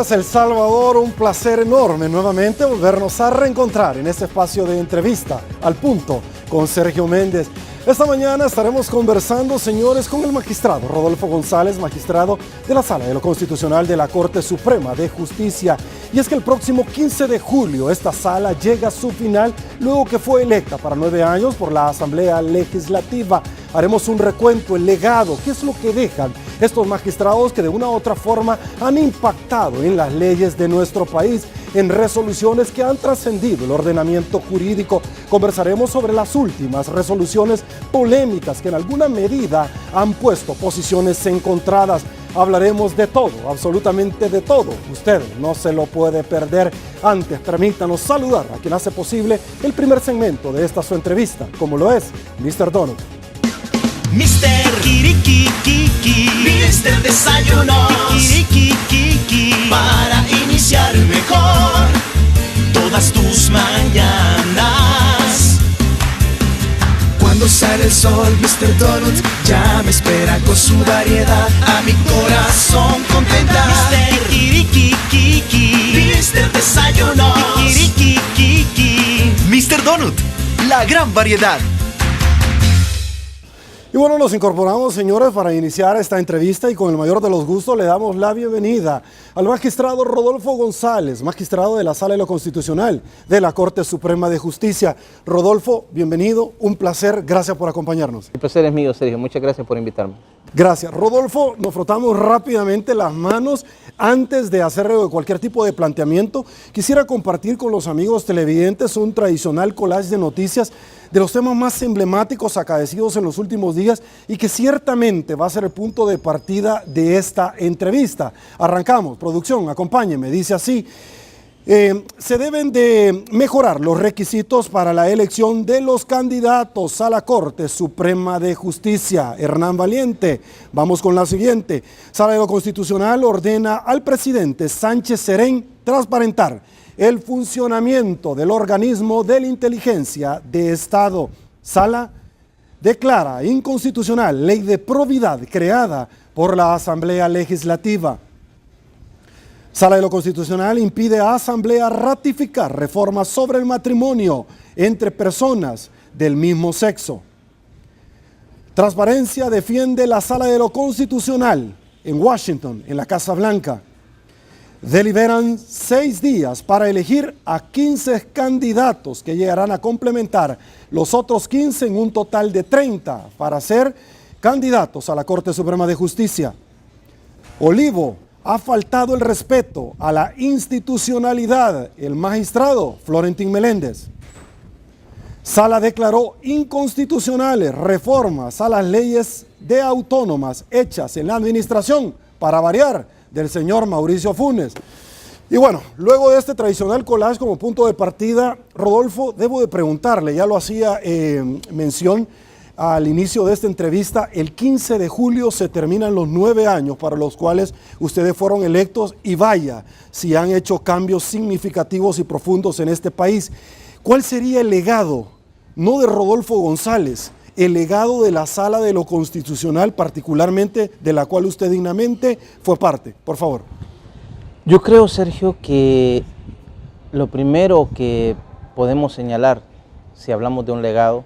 días, El Salvador. Un placer enorme nuevamente volvernos a reencontrar en este espacio de entrevista al punto con Sergio Méndez. Esta mañana estaremos conversando, señores, con el magistrado Rodolfo González, magistrado de la Sala de lo Constitucional de la Corte Suprema de Justicia. Y es que el próximo 15 de julio esta sala llega a su final luego que fue electa para 9 años por la Asamblea Legislativa. Haremos un recuento, el legado, qué es lo que dejan estos magistrados que de una u otra forma han impactado en las leyes de nuestro país, en resoluciones que han trascendido el ordenamiento jurídico. Conversaremos sobre las últimas resoluciones polémicas que en alguna medida han puesto posiciones encontradas. Hablaremos de todo, absolutamente de todo. Usted no se lo puede perder. Antes, permítanos saludar a quien hace posible el primer segmento de esta su entrevista, como lo es Mr. Donut. Mr. Kirikikiki, Mr. Desayunos, Kirikikiki, para iniciar mejor todas tus mañanas. Cuando sale el sol, Mr. Donut ya me espera con su variedad. A mi corazón contenta. Mr. Kirikikiki, Mr. Desayunos, Kirikikiki, Mr. Donut, la gran variedad. Y bueno, nos incorporamos, señores, para iniciar esta entrevista y con el mayor de los gustos le damos la bienvenida al magistrado Rodolfo González, magistrado de la Sala de lo Constitucional de la Corte Suprema de Justicia. Rodolfo, bienvenido, un placer, gracias por acompañarnos. El placer es mío, Sergio, muchas gracias por invitarme. Gracias. Rodolfo, nos frotamos rápidamente las manos. Antes de hacer cualquier tipo de planteamiento, quisiera compartir con los amigos televidentes un tradicional collage de noticias de los temas más emblemáticos acaecidos en los últimos días y que ciertamente va a ser el punto de partida de esta entrevista. Arrancamos. Producción, acompáñeme. Dice así: se deben de mejorar los requisitos para la elección de los candidatos a la Corte Suprema de Justicia. Hernán Valiente. Vamos con la siguiente. Sala de lo Constitucional ordena al presidente Sánchez Serén transparentar el funcionamiento del organismo de la inteligencia de Estado. Sala declara inconstitucional ley de probidad creada por la Asamblea Legislativa. Sala de lo Constitucional impide a Asamblea ratificar reformas sobre el matrimonio entre personas del mismo sexo. Transparencia defiende la Sala de lo Constitucional en Washington, en la Casa Blanca. Deliberan 6 días para elegir a 15 candidatos que llegarán a complementar los otros 15 en un total de 30 para ser candidatos a la Corte Suprema de Justicia. Olivo ha faltado el respeto a la institucionalidad. El magistrado Florentín Meléndez. Sala declaró inconstitucionales reformas a las leyes de autónomas hechas en la administración, para variar, del señor Mauricio Funes. Y bueno, luego de este tradicional collage como punto de partida, Rodolfo, debo de preguntarle, ya lo hacía mención al inicio de esta entrevista, el 15 de julio se terminan los 9 años para los cuales ustedes fueron electos y vaya, si han hecho cambios significativos y profundos en este país. ¿Cuál sería el legado, no de Rodolfo González, el legado de la Sala de lo Constitucional, particularmente de la cual usted dignamente fue parte? Por favor. Yo creo, Sergio, que lo primero que podemos señalar, si hablamos de un legado,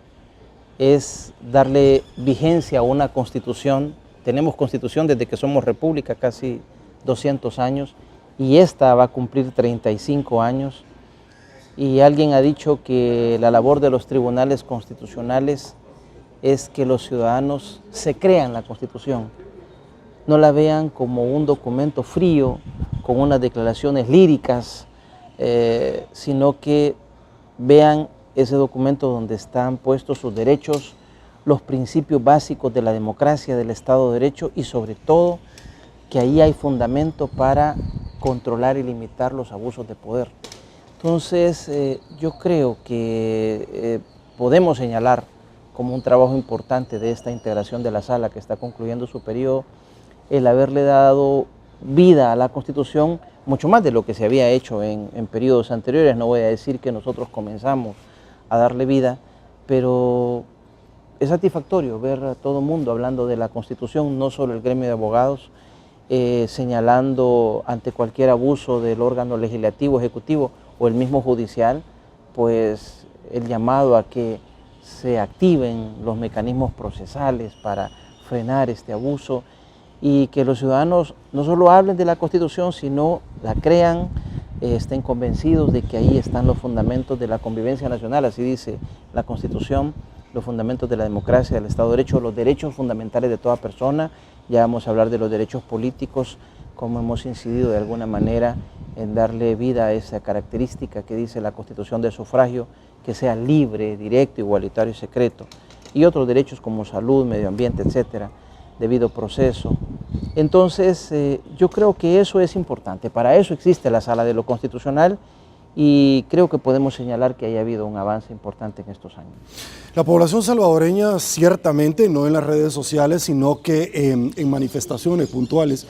es darle vigencia a una constitución. Tenemos constitución desde que somos república, casi 200 años, y esta va a cumplir 35 años. Y alguien ha dicho que la labor de los tribunales constitucionales es que los ciudadanos se crean la Constitución, no la vean como un documento frío, con unas declaraciones líricas, sino que vean ese documento donde están puestos sus derechos, los principios básicos de la democracia, del Estado de Derecho y sobre todo que ahí hay fundamento para controlar y limitar los abusos de poder. Entonces yo creo que podemos señalar como un trabajo importante de esta integración de la Sala que está concluyendo su periodo, el haberle dado vida a la Constitución, mucho más de lo que se había hecho en periodos anteriores. No voy a decir que nosotros comenzamos a darle vida, pero es satisfactorio ver a todo el mundo hablando de la Constitución, no solo el gremio de abogados, señalando ante cualquier abuso del órgano legislativo, ejecutivo o el mismo judicial, pues el llamado a que se activen los mecanismos procesales para frenar este abuso y que los ciudadanos no solo hablen de la Constitución, sino la crean, estén convencidos de que ahí están los fundamentos de la convivencia nacional, así dice la Constitución, los fundamentos de la democracia, del Estado de Derecho, los derechos fundamentales de toda persona. Ya vamos a hablar de los derechos políticos, cómo hemos incidido de alguna manera en darle vida a esa característica que dice la Constitución del sufragio, que sea libre, directo, igualitario y secreto, y otros derechos como salud, medio ambiente, etcétera, debido proceso. Entonces, yo creo que eso es importante. Para eso existe la Sala de lo Constitucional y creo que podemos señalar que haya habido un avance importante en estos años. La población salvadoreña, ciertamente, no en las redes sociales, sino que en manifestaciones puntuales,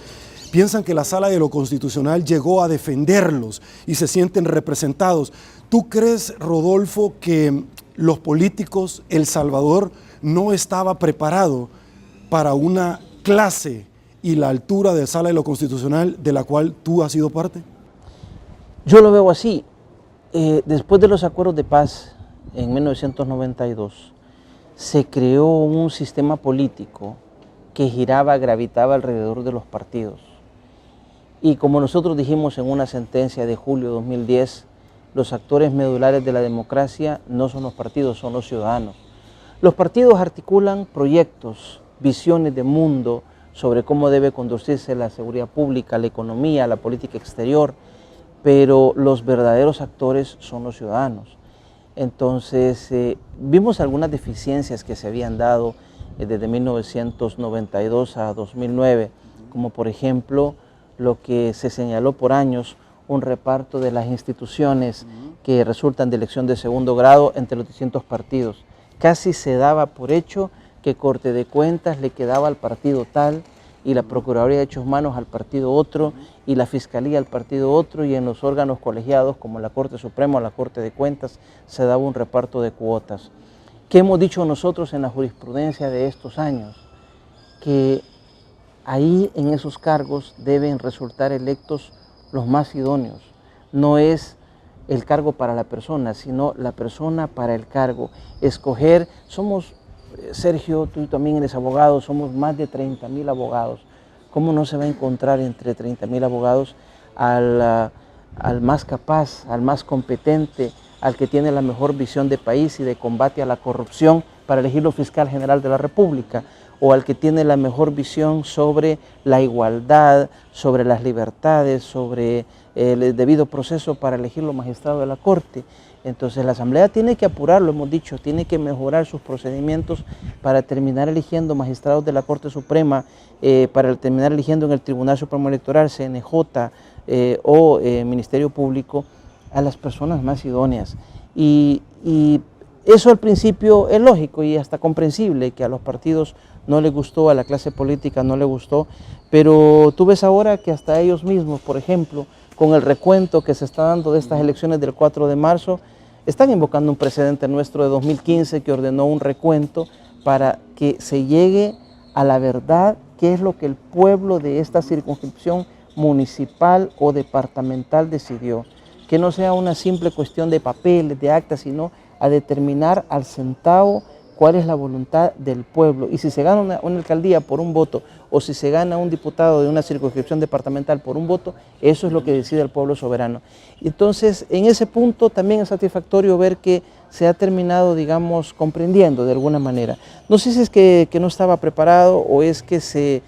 piensan que la Sala de lo Constitucional llegó a defenderlos y se sienten representados. ¿Tú crees, Rodolfo, que los políticos, El Salvador, no estaba preparado para una clase y la altura de Sala de lo Constitucional de la cual tú has sido parte? Yo lo veo así. Después de los acuerdos de paz en 1992, se creó un sistema político que gravitaba alrededor de los partidos. Y como nosotros dijimos en una sentencia de julio de 2010, los actores medulares de la democracia no son los partidos, son los ciudadanos. Los partidos articulan proyectos, visiones de mundo sobre cómo debe conducirse la seguridad pública, la economía, la política exterior, pero los verdaderos actores son los ciudadanos. Entonces, vimos algunas deficiencias que se habían dado desde 1992 a 2009, como por ejemplo lo que se señaló por años, un reparto de las instituciones que resultan de elección de segundo grado entre los distintos partidos. Casi se daba por hecho que Corte de Cuentas le quedaba al partido tal y la Procuraduría de Derechos Humanos al partido otro y la Fiscalía al partido otro, y en los órganos colegiados como la Corte Suprema o la Corte de Cuentas se daba un reparto de cuotas. ¿Qué hemos dicho nosotros en la jurisprudencia de estos años? Que ahí en esos cargos deben resultar electos los más idóneos. No es el cargo para la persona, sino la persona para el cargo. Escoger, somos, Sergio, tú también eres abogado, somos más de 30,000 abogados. ¿Cómo no se va a encontrar entre 30,000 abogados al más capaz, al más competente, al que tiene la mejor visión de país y de combate a la corrupción para elegirlo fiscal general de la República, o al que tiene la mejor visión sobre la igualdad, sobre las libertades, sobre el debido proceso para elegirlo magistrado de la Corte? Entonces la Asamblea tiene que apurar, lo hemos dicho, tiene que mejorar sus procedimientos para terminar eligiendo magistrados de la Corte Suprema, para terminar eligiendo en el Tribunal Supremo Electoral, CNJ o Ministerio Público, a las personas más idóneas. Y eso al principio es lógico y hasta comprensible, que a los partidos no les gustó, a la clase política no le gustó, pero tú ves ahora que hasta ellos mismos, por ejemplo, con el recuento que se está dando de estas elecciones del 4 de marzo, están invocando un precedente nuestro de 2015 que ordenó un recuento para que se llegue a la verdad, qué es lo que el pueblo de esta circunscripción municipal o departamental decidió. Que no sea una simple cuestión de papeles, de actas, sino a determinar al centavo cuál es la voluntad del pueblo. Y si se gana una alcaldía por un voto, o si se gana un diputado de una circunscripción departamental por un voto, eso es lo que decide el pueblo soberano. Entonces, en ese punto también es satisfactorio ver que se ha terminado, digamos, comprendiendo de alguna manera. No sé si es que no estaba preparado o es que se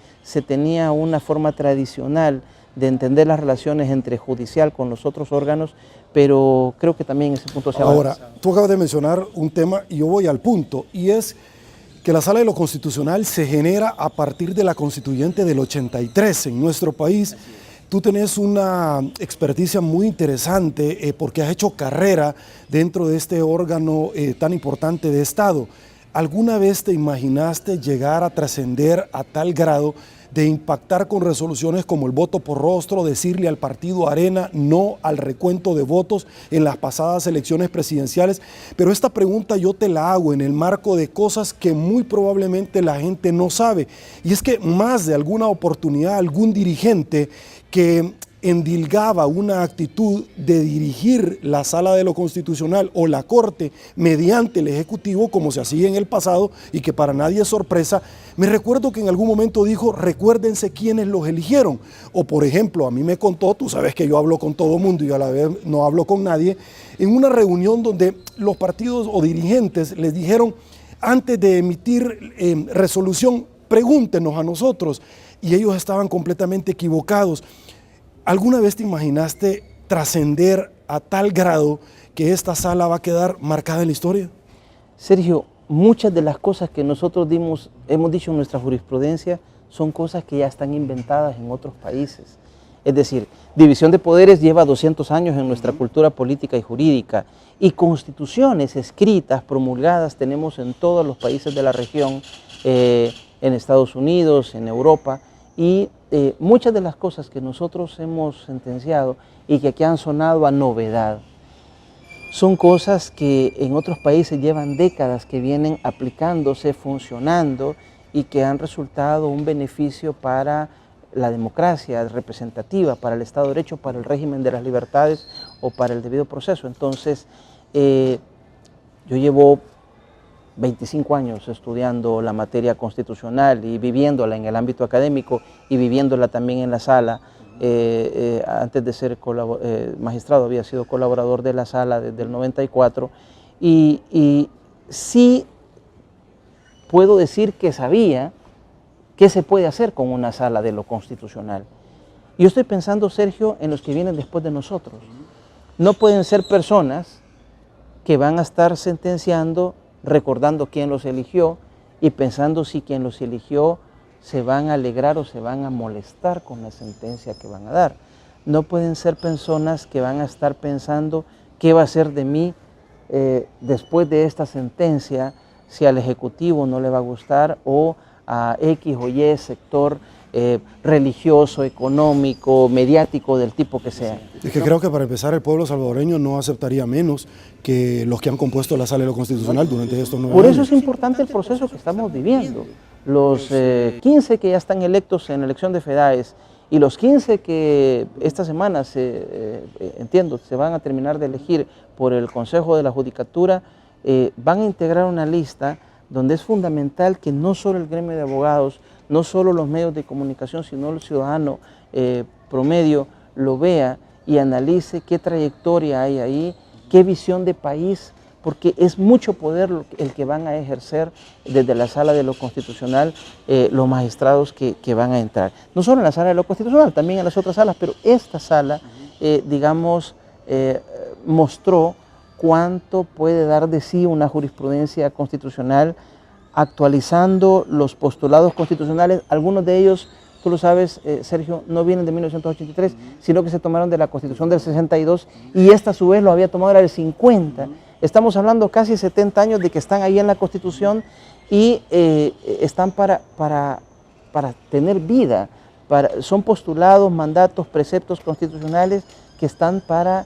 tenía una forma tradicional de entender las relaciones entre judicial con los otros órganos, pero creo que también ese punto se ha avanzado. Ahora, tú acabas de mencionar un tema y yo voy al punto, y es que la Sala de lo Constitucional se genera a partir de la Constituyente del 83 en nuestro país. Tú tenés una experticia muy interesante porque has hecho carrera dentro de este órgano tan importante de Estado. ¿Alguna vez te imaginaste llegar a trascender a tal grado de impactar con resoluciones como el voto por rostro, decirle al partido Arena no al recuento de votos en las pasadas elecciones presidenciales. Pero esta pregunta yo te la hago en el marco de cosas que muy probablemente la gente no sabe. Y es que más de alguna oportunidad, algún dirigente que endilgaba una actitud de dirigir la Sala de lo Constitucional o la Corte mediante el Ejecutivo, como se hacía en el pasado y que para nadie es sorpresa, me recuerdo que en algún momento dijo, recuérdense quiénes los eligieron. O por ejemplo, a mí me contó, tú sabes que yo hablo con todo mundo y a la vez no hablo con nadie, en una reunión donde los partidos o dirigentes les dijeron, antes de emitir resolución, pregúntenos a nosotros. Y ellos estaban completamente equivocados. ¿Alguna vez te imaginaste trascender a tal grado que esta sala va a quedar marcada en la historia? Sergio, muchas de las cosas que nosotros hemos dicho en nuestra jurisprudencia son cosas que ya están inventadas en otros países. Es decir, división de poderes lleva 200 años en nuestra cultura política y jurídica, y constituciones escritas, promulgadas, tenemos en todos los países de la región, en Estados Unidos, en Europa, y muchas de las cosas que nosotros hemos sentenciado y que aquí han sonado a novedad, son cosas que en otros países llevan décadas que vienen aplicándose, funcionando y que han resultado un beneficio para la democracia representativa, para el Estado de Derecho, para el régimen de las libertades o para el debido proceso. Entonces, yo llevo 25 años estudiando la materia constitucional y viviéndola en el ámbito académico y viviéndola también en la sala. Antes de ser magistrado había sido colaborador de la sala desde el 94 y sí puedo decir que sabía qué se puede hacer con una sala de lo constitucional. Yo estoy pensando, Sergio, en los que vienen después de nosotros. No pueden ser personas que van a estar sentenciando recordando quién los eligió y pensando si quien los eligió se van a alegrar o se van a molestar con la sentencia que van a dar. No pueden ser personas que van a estar pensando qué va a ser de mí después de esta sentencia, si al Ejecutivo no le va a gustar o a X o Y sector religioso, económico, mediático, del tipo que sea. Es que creo que para empezar el pueblo salvadoreño no aceptaría menos que los que han compuesto la Sala de lo Constitucional durante estos 9 años. Por eso es importante el proceso que estamos viviendo. Los 15 que ya están electos en la elección de FEDAES y los 15 que esta semana, entiendo, se van a terminar de elegir por el Consejo de la Judicatura, van a integrar una lista donde es fundamental que no solo el gremio de abogados, no solo los medios de comunicación, sino el ciudadano promedio lo vea y analice qué trayectoria hay ahí, qué visión de país, porque es mucho poder el que van a ejercer desde la Sala de lo Constitucional los magistrados que van a entrar. No solo en la Sala de lo Constitucional, también en las otras salas, pero esta sala, digamos, mostró cuánto puede dar de sí una jurisprudencia constitucional, actualizando los postulados constitucionales. Algunos de ellos, tú lo sabes, Sergio, no vienen de 1983, sino que se tomaron de la Constitución del 62 y esta a su vez lo había tomado del 50. Estamos hablando casi 70 años de que están ahí en la Constitución y están para tener vida. Son postulados, mandatos, preceptos constitucionales que están para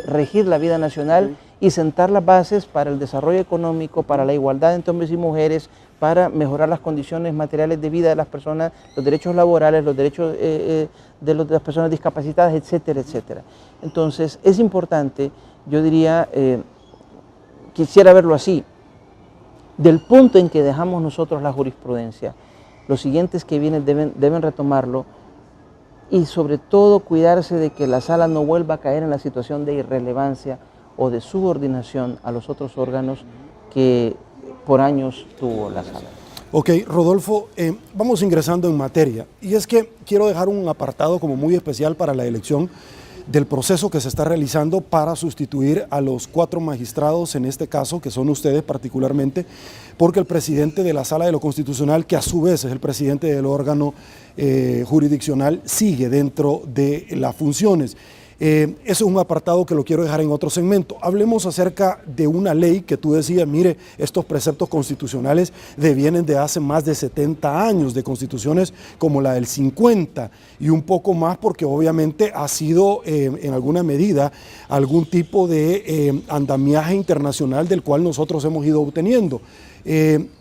regir la vida nacional y sentar las bases para el desarrollo económico, para la igualdad entre hombres y mujeres, para mejorar las condiciones materiales de vida de las personas, los derechos laborales, los derechos de las personas discapacitadas, etcétera, etcétera. Entonces, es importante, yo diría, quisiera verlo así, del punto en que dejamos nosotros la jurisprudencia, los siguientes que vienen deben retomarlo y sobre todo cuidarse de que la sala no vuelva a caer en la situación de irrelevancia o de subordinación a los otros órganos que por años tuvo la sala. Ok, Rodolfo, vamos ingresando en materia. Y es que quiero dejar un apartado como muy especial para la elección del proceso que se está realizando para sustituir a los 4 magistrados, en este caso, que son ustedes particularmente, porque el presidente de la Sala de lo Constitucional, que a su vez es el presidente del órgano jurisdiccional, sigue dentro de las funciones. Eso es un apartado que lo quiero dejar en otro segmento. Hablemos acerca de una ley que tú decías, mire, estos preceptos constitucionales devienen de hace más de 70 años, de constituciones como la del 50 y un poco más, porque obviamente ha sido en alguna medida algún tipo de andamiaje internacional del cual nosotros hemos ido obteniendo.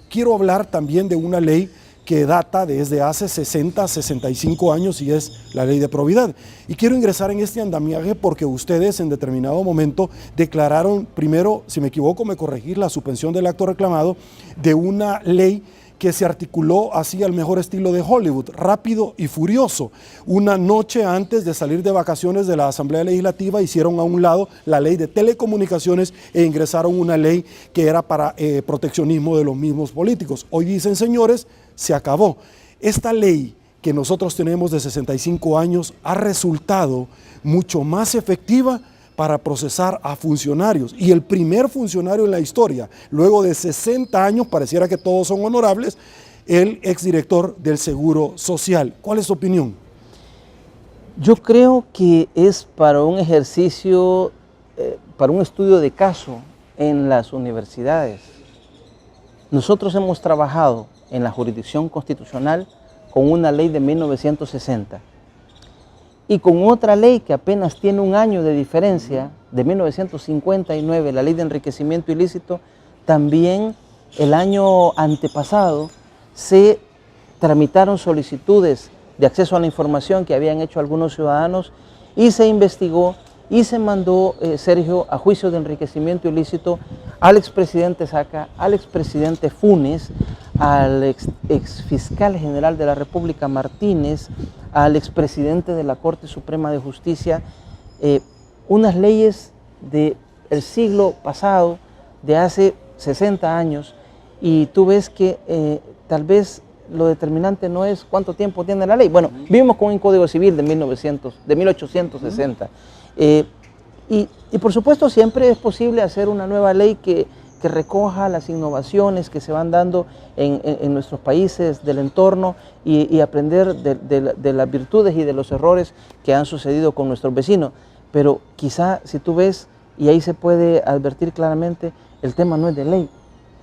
Quiero hablar también de una ley que data desde hace 60, 65 años y es la ley de probidad. Y quiero ingresar en este andamiaje porque ustedes en determinado momento declararon, primero, si me equivoco, me corregís, la suspensión del acto reclamado de una ley que se articuló así al mejor estilo de Hollywood, rápido y furioso. Una noche antes de salir de vacaciones de la Asamblea Legislativa hicieron a un lado la ley de telecomunicaciones e ingresaron una ley que era para proteccionismo de los mismos políticos. Hoy dicen, señores, se acabó. Esta ley que nosotros tenemos de 65 años ha resultado mucho más efectiva para procesar a funcionarios. Y el primer funcionario en la historia, luego de 60 años, pareciera que todos son honorables, el exdirector del Seguro Social. ¿Cuál es su opinión? Yo creo que es para un ejercicio, para un estudio de caso en las universidades. Nosotros hemos trabajado en la jurisdicción constitucional con una ley de 1960 y con otra ley que apenas tiene un año de diferencia, de 1959, la ley de enriquecimiento ilícito. También el año antepasado se tramitaron solicitudes de acceso a la información que habían hecho algunos ciudadanos y se investigó y se mandó, Sergio, a juicio de enriquecimiento ilícito al expresidente Saca, al expresidente Funes, al ex fiscal general de la República Martínez, al expresidente de la Corte Suprema de Justicia, unas leyes del siglo pasado, de hace 60 años, y tú ves que tal vez lo determinante no es cuánto tiempo tiene la ley. Bueno, vivimos con un Código Civil de 1860. Y por supuesto siempre es posible hacer una nueva ley que recoja las innovaciones que se van dando en nuestros países del entorno y aprender de las virtudes y de los errores que han sucedido con nuestros vecinos. Pero quizá si tú ves, y ahí se puede advertir claramente, el tema no es de ley.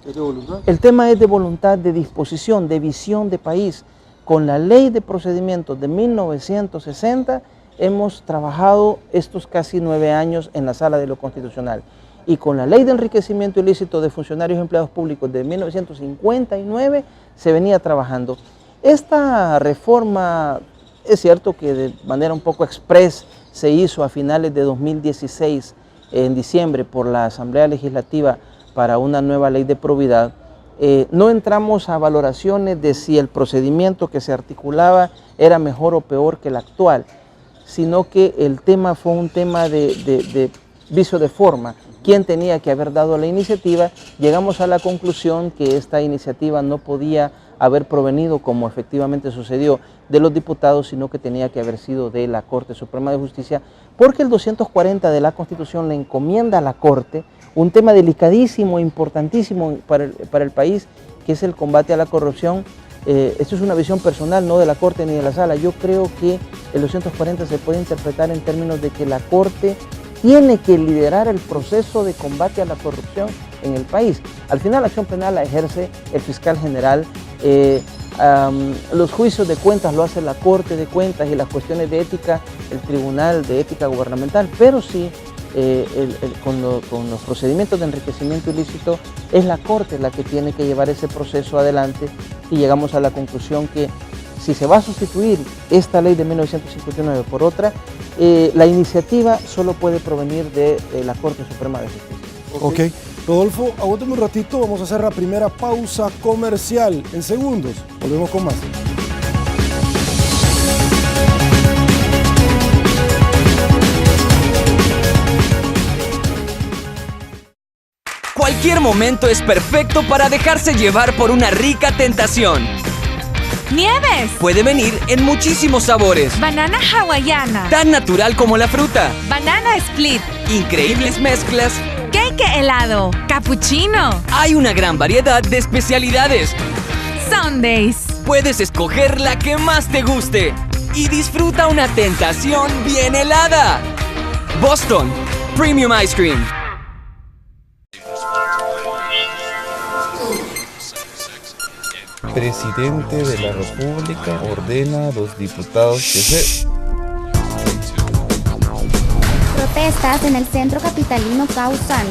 ¿Es de voluntad? El tema es de voluntad, de disposición, de visión de país. Con la ley de procedimientos de 1960 hemos trabajado estos casi 9 años en la Sala de lo Constitucional. Y con la ley de enriquecimiento ilícito de funcionarios y empleados públicos de 1959 se venía trabajando. Esta reforma, es cierto que de manera un poco express se hizo a finales de 2016, en diciembre, por la Asamblea Legislativa para una nueva ley de probidad. No entramos a valoraciones de si el procedimiento que se articulaba era mejor o peor que el actual, sino que el tema fue un tema de vicio de forma. ¿Quién tenía que haber dado la iniciativa? Llegamos a la conclusión que esta iniciativa no podía haber provenido, como efectivamente sucedió, de los diputados, sino que tenía que haber sido de la Corte Suprema de Justicia, porque el 240 de la Constitución le encomienda a la Corte un tema delicadísimo, importantísimo para el país, que es el combate a la corrupción. Esto es una visión personal, no de la Corte ni de la Sala. Yo creo que el 240 se puede interpretar en términos de que la Corte tiene que liderar el proceso de combate a la corrupción en el país. Al final la acción penal la ejerce el fiscal general, los juicios de cuentas lo hace la Corte de Cuentas y las cuestiones de ética, el Tribunal de Ética Gubernamental, pero sí con los procedimientos de enriquecimiento ilícito es la Corte la que tiene que llevar ese proceso adelante, y llegamos a la conclusión que si se va a sustituir esta ley de 1959 por otra, la iniciativa solo puede provenir de la Corte Suprema de Justicia. Ok. Rodolfo, aguántame un ratito, vamos a hacer la primera pausa comercial. En segundos, volvemos con más. Cualquier momento es perfecto para dejarse llevar por una rica tentación. ¡Nieves! Puede venir en muchísimos sabores. Banana hawaiana. Tan natural como la fruta. Banana split. Increíbles mezclas. Cake helado. Cappuccino. Hay una gran variedad de especialidades. Sundays. Puedes escoger la que más te guste. Y disfruta una tentación bien helada. Boston Premium Ice Cream. Presidente de la República ordena a los diputados que se... Protestas en el centro capitalino causan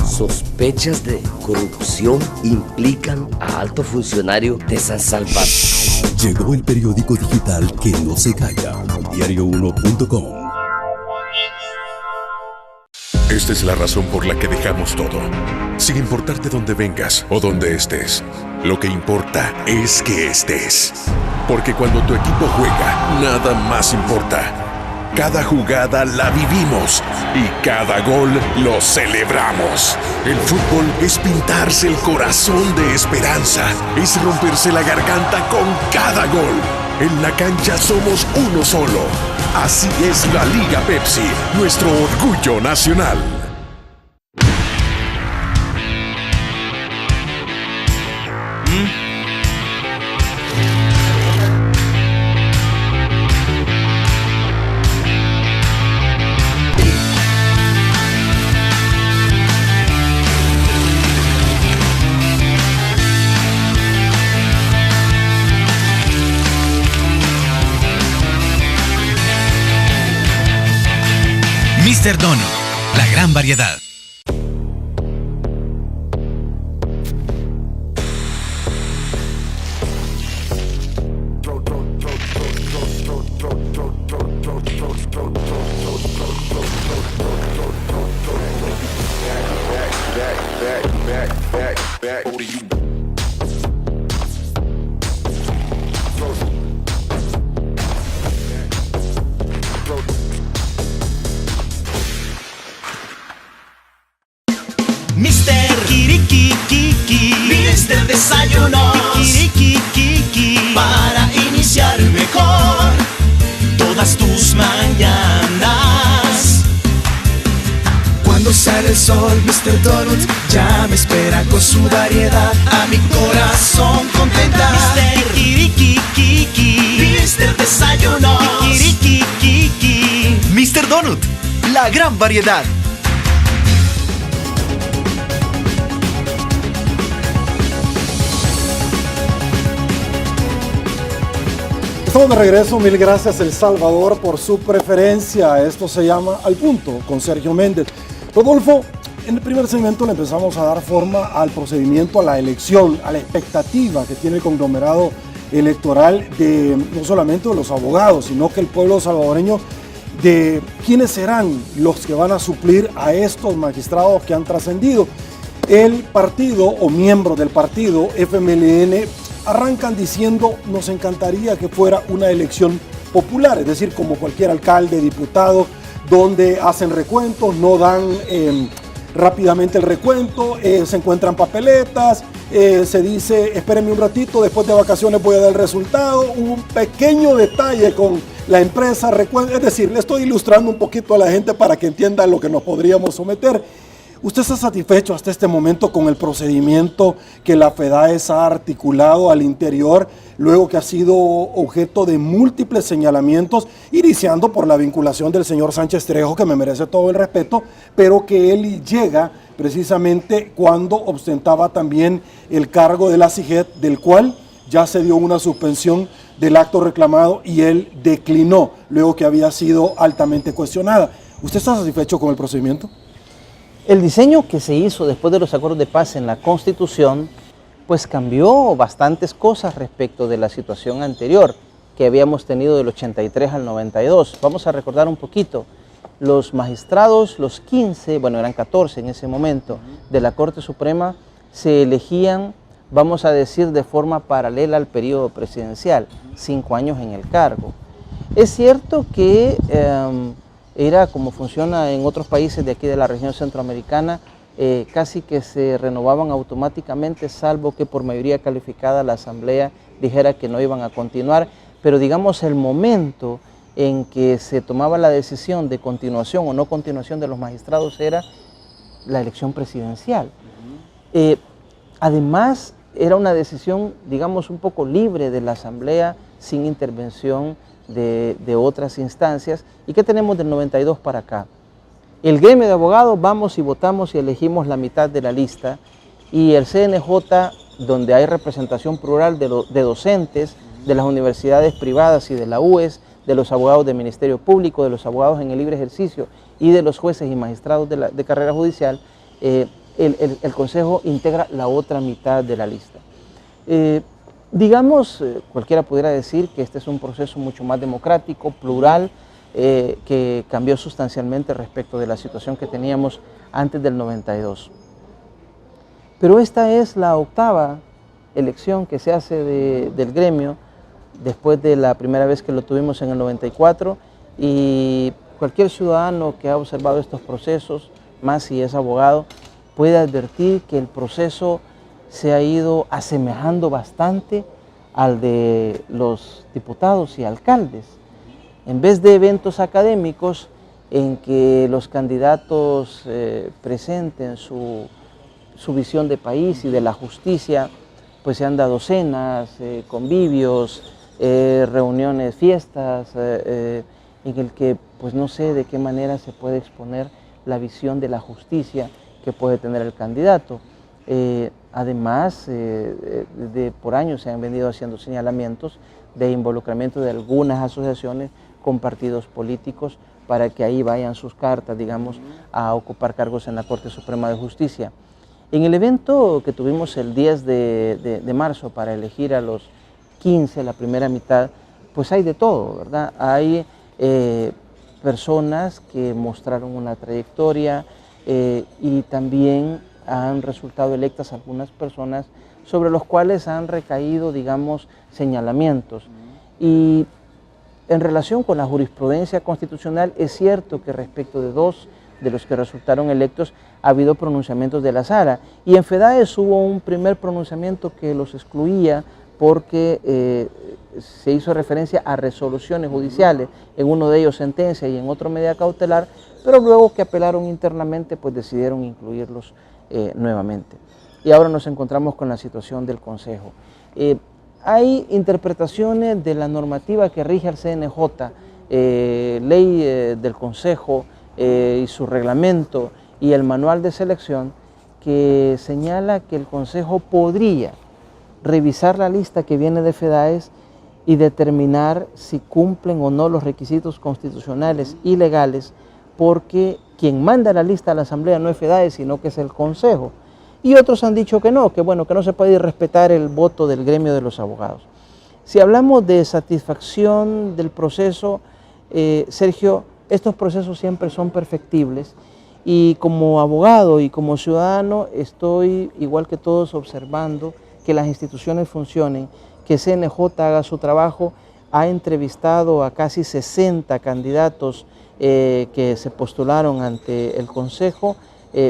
Sospechas de corrupción implican a alto funcionario de San Salvador. Llegó el periódico digital que no se calla, diario1.com. Esta es la razón por la que dejamos todo. Sin importarte dónde vengas o dónde estés, lo que importa es que estés. Porque cuando tu equipo juega, nada más importa. Cada jugada la vivimos y cada gol lo celebramos. El fútbol es pintarse el corazón de esperanza, es romperse la garganta con cada gol. En la cancha somos uno solo. Así es la Liga Pepsi, nuestro orgullo nacional. Mr. Donut, la gran variedad. Mr. Kirikikiki, Mr. Desayunos, Kirikikiki, para iniciar mejor todas tus mañanas. Cuando sale el sol, Mr. Donut ya me espera con su variedad. A mi corazón contenta. Mr. Kirikikiki, Mr. Desayunos, Kirikikiki, Mr. Donut, la gran variedad. Estamos de regreso, mil gracias El Salvador por su preferencia. Esto se llama Al Punto con Sergio Méndez. Rodolfo, en el primer segmento le empezamos a dar forma al procedimiento, a la elección, a la expectativa que tiene el conglomerado electoral de no solamente de los abogados, sino que el pueblo salvadoreño, de quiénes serán los que van a suplir a estos magistrados que han trascendido. El partido o miembros del partido FMLN arrancan diciendo: nos encantaría que fuera una elección popular, es decir, como cualquier alcalde, diputado, donde hacen recuentos, no dan rápidamente el recuento, se encuentran papeletas, se dice espérenme un ratito, después de vacaciones voy a dar el resultado, un pequeño detalle con la empresa, es decir, le estoy ilustrando un poquito a la gente para que entiendan lo que nos podríamos someter. ¿Usted está satisfecho hasta este momento con el procedimiento que la FEDAES ha articulado al interior, luego que ha sido objeto de múltiples señalamientos, iniciando por la vinculación del señor Sánchez Trejo, que me merece todo el respeto, pero que él llega precisamente cuando ostentaba también el cargo de la CIGED, del cual ya se dio una suspensión del acto reclamado y él declinó, luego que había sido altamente cuestionada? ¿Usted está satisfecho con el procedimiento? El diseño que se hizo después de los acuerdos de paz en la Constitución, pues cambió bastantes cosas respecto de la situación anterior que habíamos tenido del 83 al 92. Vamos a recordar un poquito. Los magistrados, los 15, bueno, eran 14 en ese momento, de la Corte Suprema, se elegían, vamos a decir, de forma paralela al periodo presidencial, 5 años en el cargo. Es cierto que era como funciona en otros países de aquí de la región centroamericana, casi que se renovaban automáticamente, salvo que por mayoría calificada la Asamblea dijera que no iban a continuar, pero digamos el momento en que se tomaba la decisión de continuación o no continuación de los magistrados era la elección presidencial. Además, era una decisión, digamos, un poco libre de la Asamblea, sin intervención de otras instancias. ¿Y qué tenemos del 92 para acá? El gremio de abogados vamos y votamos y elegimos la mitad de la lista, y el CNJ, donde hay representación plural de docentes de las universidades privadas y de la UES, de los abogados del Ministerio Público, de los abogados en el libre ejercicio y de los jueces y magistrados de carrera judicial, el Consejo integra la otra mitad de la lista. Cualquiera pudiera decir que este es un proceso mucho más democrático, plural, que cambió sustancialmente respecto de la situación que teníamos antes del 92. Pero esta es la octava elección que se hace del gremio, después de la primera vez que lo tuvimos en el 94, y cualquier ciudadano que ha observado estos procesos, más si es abogado, puede advertir que el proceso se ha ido asemejando bastante al de los diputados y alcaldes. En vez de eventos académicos en que los candidatos presenten su visión de país y de la justicia, pues se han dado cenas, convivios, reuniones, fiestas, en el que pues no sé de qué manera se puede exponer la visión de la justicia que puede tener el candidato. Además, por años se han venido haciendo señalamientos de involucramiento de algunas asociaciones con partidos políticos para que ahí vayan sus cartas, digamos, a ocupar cargos en la Corte Suprema de Justicia. En el evento que tuvimos el 10 de marzo para elegir a los 15, la primera mitad, pues hay de todo, ¿verdad? Hay personas que mostraron una trayectoria y también han resultado electas algunas personas sobre los cuales han recaído, digamos, señalamientos. Y en relación con la jurisprudencia constitucional, es cierto que respecto de dos de los que resultaron electos ha habido pronunciamientos de la Sala, y en FEDAES hubo un primer pronunciamiento que los excluía porque se hizo referencia a resoluciones judiciales, en uno de ellos sentencia y en otro medida cautelar, pero luego que apelaron internamente pues decidieron incluirlos nuevamente. Y ahora nos encontramos con la situación del Consejo. Hay interpretaciones de la normativa que rige al CNJ, ley del Consejo y su reglamento y el manual de selección, que señala que el Consejo podría revisar la lista que viene de FEDAES y determinar si cumplen o no los requisitos constitucionales y legales, porque quien manda la lista a la Asamblea no es FEDAES, sino que es el Consejo. Y otros han dicho que no, que bueno, que no se puede respetar el voto del gremio de los abogados. Si hablamos de satisfacción del proceso, Sergio, estos procesos siempre son perfectibles, y como abogado y como ciudadano estoy, igual que todos, observando que las instituciones funcionen, que CNJ haga su trabajo. Ha entrevistado a casi 60 candidatos que se postularon ante el Consejo.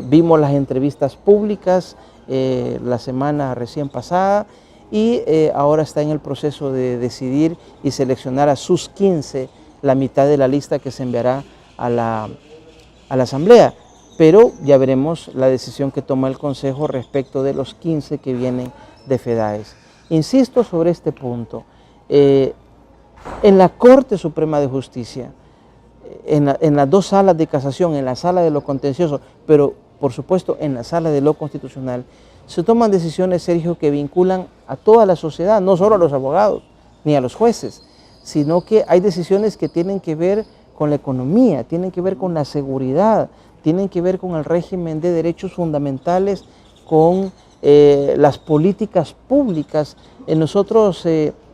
Vimos las entrevistas públicas la semana recién pasada, y ahora está en el proceso de decidir y seleccionar a sus 15, la mitad de la lista que se enviará a la Asamblea. Pero ya veremos la decisión que toma el Consejo respecto de los 15 que vienen de FEDAES. Insisto sobre este punto. En la Corte Suprema de Justicia, en las dos salas de casación, en la sala de lo contencioso, pero por supuesto en la sala de lo constitucional, se toman decisiones, Sergio, que vinculan a toda la sociedad, no solo a los abogados ni a los jueces, sino que hay decisiones que tienen que ver con la economía, tienen que ver con la seguridad, tienen que ver con el régimen de derechos fundamentales, con las políticas públicas. Nosotros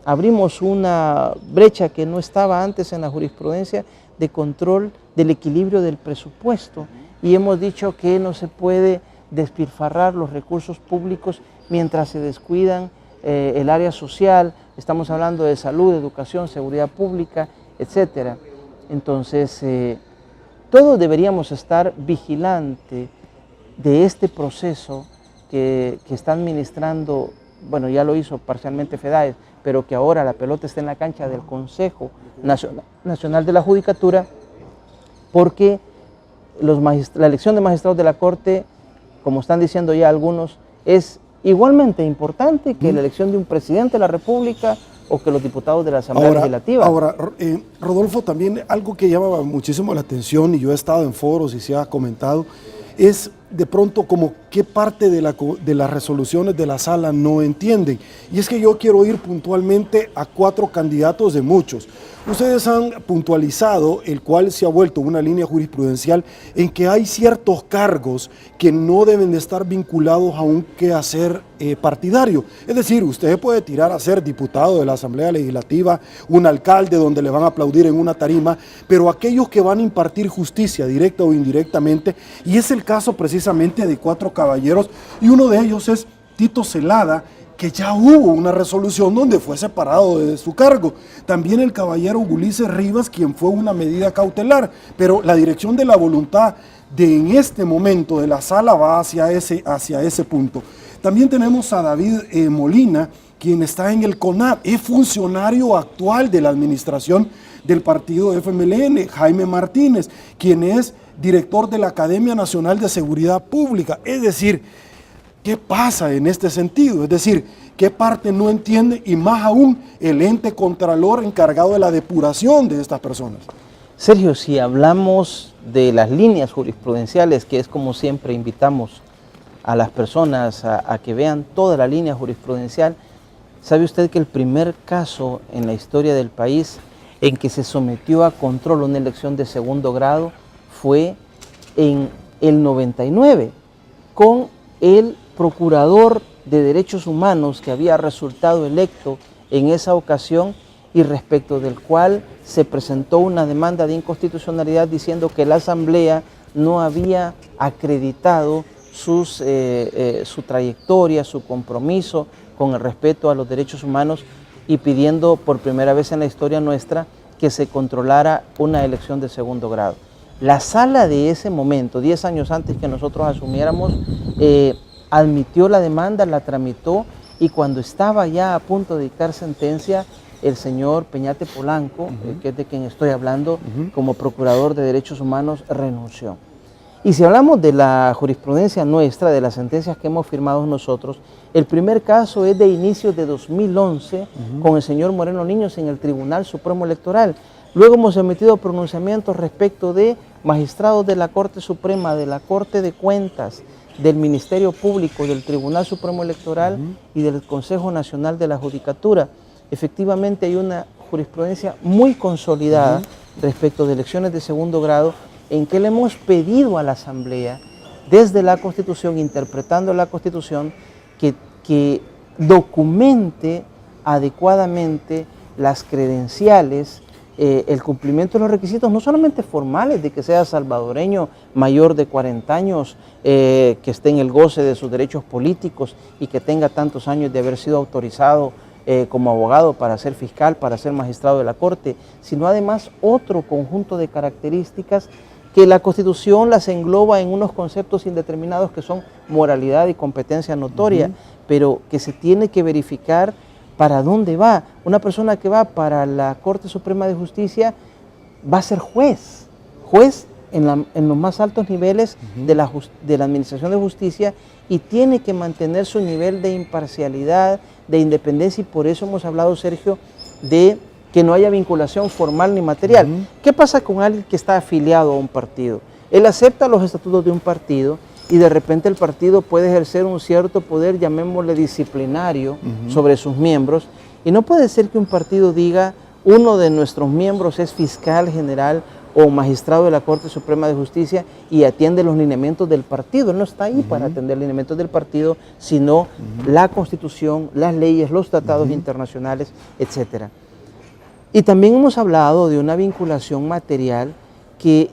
abrimos una brecha que no estaba antes en la jurisprudencia de control del equilibrio del presupuesto, y hemos dicho que no se puede despilfarrar los recursos públicos mientras se descuidan el área social. Estamos hablando de salud, educación, seguridad pública, etcétera. Entonces, todos deberíamos estar vigilantes de este proceso que está administrando, bueno, ya lo hizo parcialmente FEDAES, pero que ahora la pelota está en la cancha del Consejo Nacional de la Judicatura, porque la elección de magistrados de la Corte, como están diciendo ya algunos, es igualmente importante que la elección de un presidente de la República o que los diputados de la Asamblea Legislativa. Ahora, Rodolfo, también algo que llama muchísimo la atención, y yo he estado en foros y se ha comentado, es de pronto como qué parte de las resoluciones de la sala no entienden. Y es que yo quiero ir puntualmente a 4 candidatos de muchos. Ustedes han puntualizado, el cual se ha vuelto una línea jurisprudencial, en que hay ciertos cargos que no deben de estar vinculados a un quehacer partidario. Es decir, usted puede tirar a ser diputado de la Asamblea Legislativa, un alcalde donde le van a aplaudir en una tarima, pero aquellos que van a impartir justicia directa o indirectamente, y es el caso precisamente de 4 caballeros, y uno de ellos es Tito Celada, que ya hubo una resolución donde fue separado de su cargo. También el caballero Ulises Rivas, quien fue una medida cautelar, pero la dirección de la voluntad de en este momento de la sala va hacia ese punto. También tenemos a David Molina, quien está en el CONAP, es funcionario actual de la administración del partido FMLN, Jaime Martínez, quien es director de la Academia Nacional de Seguridad Pública. Es decir, ¿qué pasa en este sentido? Es decir, ¿qué parte no entiende? Y más aún, el ente contralor encargado de la depuración de estas personas. Sergio, si hablamos de las líneas jurisprudenciales, que es como siempre invitamos a las personas a que vean toda la línea jurisprudencial, ¿sabe usted que el primer caso en la historia del país en que se sometió a control una elección de segundo grado fue en el 99, con el procurador de derechos humanos que había resultado electo en esa ocasión y respecto del cual se presentó una demanda de inconstitucionalidad diciendo que la Asamblea no había acreditado su trayectoria, su compromiso con el respeto a los derechos humanos y pidiendo por primera vez en la historia nuestra que se controlara una elección de segundo grado. La sala de ese momento, 10 años antes que nosotros asumiéramos, admitió la demanda, la tramitó y cuando estaba ya a punto de dictar sentencia, el señor Peñate Polanco, que es de quien estoy hablando, como procurador de derechos humanos, renunció. Y si hablamos de la jurisprudencia nuestra, de las sentencias que hemos firmado nosotros, el primer caso es de inicios de 2011 con el señor Moreno Niños en el Tribunal Supremo Electoral. Luego hemos emitido pronunciamientos respecto de magistrados de la Corte Suprema, de la Corte de Cuentas, del Ministerio Público, del Tribunal Supremo Electoral y del Consejo Nacional de la Judicatura. Efectivamente hay una jurisprudencia muy consolidada respecto de elecciones de segundo grado en que le hemos pedido a la Asamblea, desde la Constitución, interpretando la Constitución, que documente adecuadamente las credenciales, el cumplimiento de los requisitos, no solamente formales, de que sea salvadoreño mayor de 40 años, que esté en el goce de sus derechos políticos y que tenga tantos años de haber sido autorizado como abogado para ser fiscal, para ser magistrado de la Corte, sino además otro conjunto de características que la Constitución las engloba en unos conceptos indeterminados que son moralidad y competencia notoria, pero que se tiene que verificar para dónde va. Una persona que va para la Corte Suprema de Justicia va a ser juez en los más altos niveles de la Administración de Justicia y tiene que mantener su nivel de imparcialidad, de independencia, y por eso hemos hablado, Sergio, de que no haya vinculación formal ni material. ¿Qué pasa con alguien que está afiliado a un partido? Él acepta los estatutos de un partido y de repente el partido puede ejercer un cierto poder, llamémosle disciplinario, sobre sus miembros, y no puede ser que un partido diga, uno de nuestros miembros es fiscal general o magistrado de la Corte Suprema de Justicia y atiende los lineamientos del partido. Él no está ahí para atender los lineamientos del partido, sino la Constitución, las leyes, los tratados internacionales, etcétera. Y también hemos hablado de una vinculación material que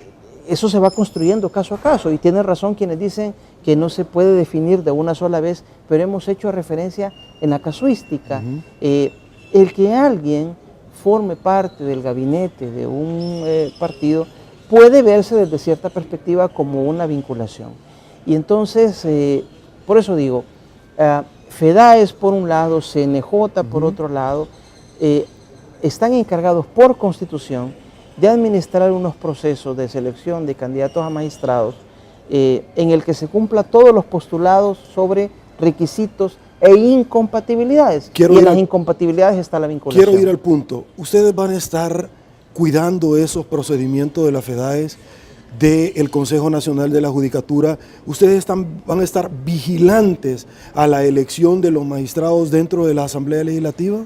eso se va construyendo caso a caso, y tienen razón quienes dicen que no se puede definir de una sola vez, pero hemos hecho referencia en la casuística. El que alguien forme parte del gabinete de un partido puede verse desde cierta perspectiva como una vinculación. Y entonces, por eso digo, FEDAES por un lado, CNJ por otro lado, están encargados por Constitución de administrar unos procesos de selección de candidatos a magistrados en el que se cumpla todos los postulados sobre requisitos e incompatibilidades. Y en las incompatibilidades está la vinculación. Quiero ir al punto. ¿Ustedes van a estar cuidando esos procedimientos de la FEDAES, del Consejo Nacional de la Judicatura? ¿Ustedes van a estar vigilantes a la elección de los magistrados dentro de la Asamblea Legislativa?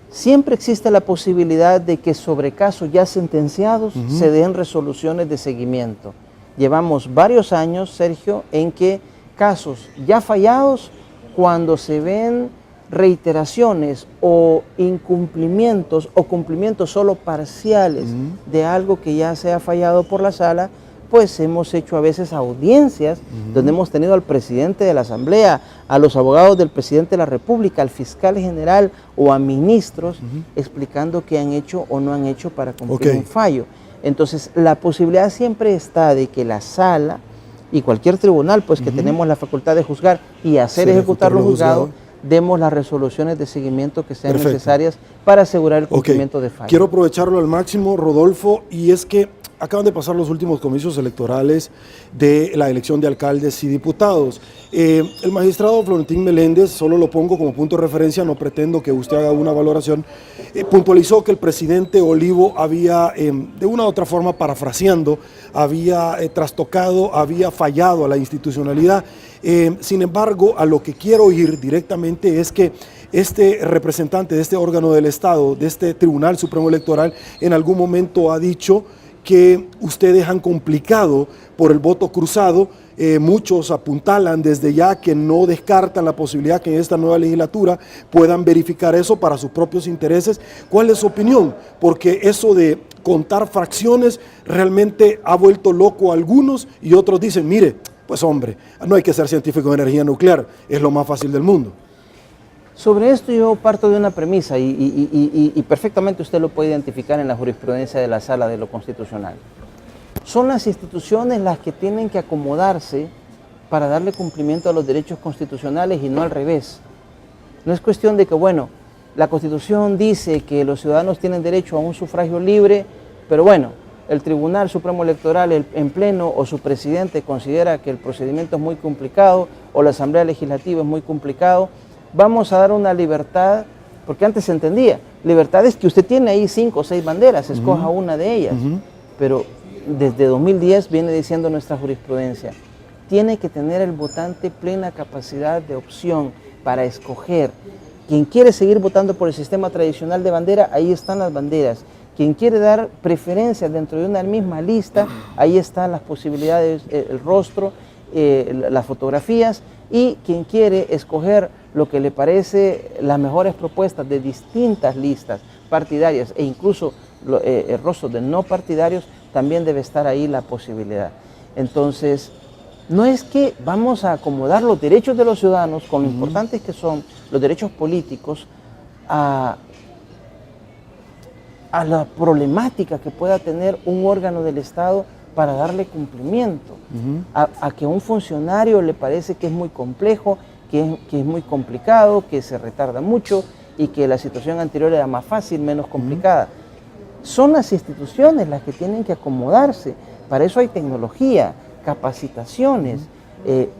Siempre existe la posibilidad de que sobre casos ya sentenciados se den resoluciones de seguimiento. Llevamos varios años, Sergio, en que casos ya fallados, cuando se ven reiteraciones o incumplimientos o cumplimientos solo parciales de algo que ya se ha fallado por la sala, pues hemos hecho a veces audiencias donde hemos tenido al presidente de la Asamblea, a los abogados del presidente de la República, al fiscal general o a ministros explicando qué han hecho o no han hecho para cumplir un fallo. Entonces, la posibilidad siempre está de que la sala y cualquier tribunal, pues que tenemos la facultad de juzgar y hacer ejecutar lo juzgado, demos las resoluciones de seguimiento que sean necesarias para asegurar el cumplimiento de fallos. Quiero aprovecharlo al máximo, Rodolfo, y es que acaban de pasar los últimos comicios electorales de la elección de alcaldes y diputados. El magistrado Florentín Meléndez, solo lo pongo como punto de referencia, no pretendo que usted haga una valoración, puntualizó que el presidente Olivo había, de una u otra forma, parafraseando, había trastocado, había fallado a la institucionalidad. Sin embargo, a lo que quiero ir directamente es que este representante de este órgano del Estado, de este Tribunal Supremo Electoral, en algún momento ha dicho que ustedes han complicado por el voto cruzado. Muchos apuntalan desde ya que no descartan la posibilidad que en esta nueva legislatura puedan verificar eso para sus propios intereses. ¿Cuál es su opinión? Porque eso de contar fracciones realmente ha vuelto loco a algunos y otros dicen, mire, pues hombre, no hay que ser científico de energía nuclear, es lo más fácil del mundo. Sobre esto yo parto de una premisa y perfectamente usted lo puede identificar en la jurisprudencia de la Sala de lo Constitucional. Son las instituciones las que tienen que acomodarse para darle cumplimiento a los derechos constitucionales y no al revés. No es cuestión de que, bueno, la Constitución dice que los ciudadanos tienen derecho a un sufragio libre, pero bueno, el Tribunal Supremo Electoral en pleno o su presidente considera que el procedimiento es muy complicado o la Asamblea Legislativa es muy complicado. Vamos a dar una libertad, porque antes se entendía, libertad es que usted tiene ahí 5 o 6 banderas, escoja una de ellas, pero desde 2010 viene diciendo nuestra jurisprudencia, tiene que tener el votante plena capacidad de opción para escoger. Quien quiere seguir votando por el sistema tradicional de bandera, ahí están las banderas. Quien quiere dar preferencias dentro de una misma lista, ahí están las posibilidades, el rostro, las fotografías, y quien quiere escoger lo que le parece las mejores propuestas de distintas listas partidarias e incluso rostros de no partidarios, también debe estar ahí la posibilidad. Entonces, no es que vamos a acomodar los derechos de los ciudadanos, con lo importantes que son los derechos políticos, a la problemática que pueda tener un órgano del Estado para darle cumplimiento, a que a un funcionario le parece que es muy complejo, que es muy complicado, que se retarda mucho y que la situación anterior era más fácil, menos complicada. Son las instituciones las que tienen que acomodarse. Para eso hay tecnología, capacitaciones,